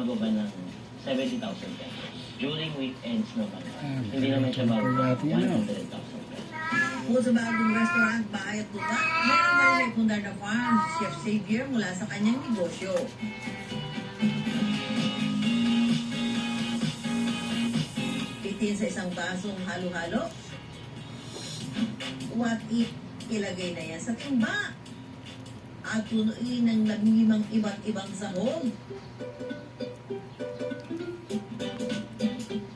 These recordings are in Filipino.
bababa ng 70,000 pesos. During weekends naman. Hindi naman siya bababa 100,000 pesos. Kung sa bagong restaurant, bahay at lupa, meron na rin pundar na farm, Chef Xavier mula sa kanyang negosyo. Bitin sa isang basong halo-halo, what if ilagay na yan sa timba? At punuin ng 15 iba't ibang sahog.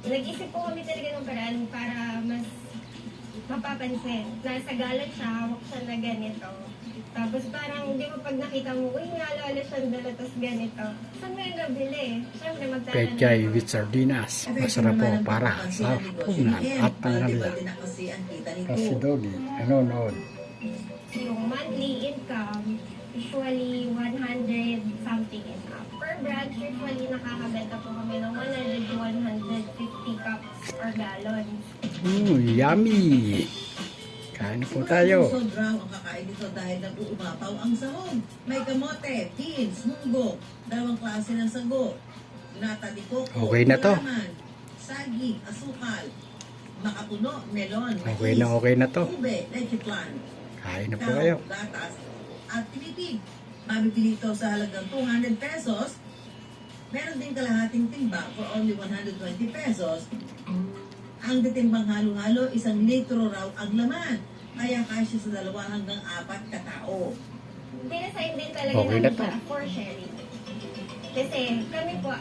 Nag-isip po kami talaga ng paraan para mas mapapansin. Nasa galat siya, hawak siya na ganito. Tapos parang, di ba pag nakita mo, uy, naalala siyang dala, tapos ganito. Saan mo yung nabili? Siyempre, magtatanong. Pechay with sardinas. Masarap po para sa punan at panganila. Kasi Doggy, nanonood. Yung monthly income, usually 100 something and up. Per branch, usually nakakabenta po kami ng 100 to 150 cups or gallons. Yummy! Kain po tayo. Usod raw ang kakain dito dahil nag-uumapaw ang sahog. May kamote, beans, munggo, dalawang klase ng sago, nata di coco, Okay na to. gulaman, saging, asukal, makapuno, melon, Okay na to. ube, leche plan, Kain na po kayo. gatas, at tinipid. Mabibili ito sa halagang 200 pesos. Meron din kalahating timba for only 120 pesos. Ang ditimbang halo-halo, 1 litro raw ang laman. Kaya kasya sa 2 hanggang 4 katao. Pinasign din talaga Okay na namin to. siya for sharing. Kasi kami po,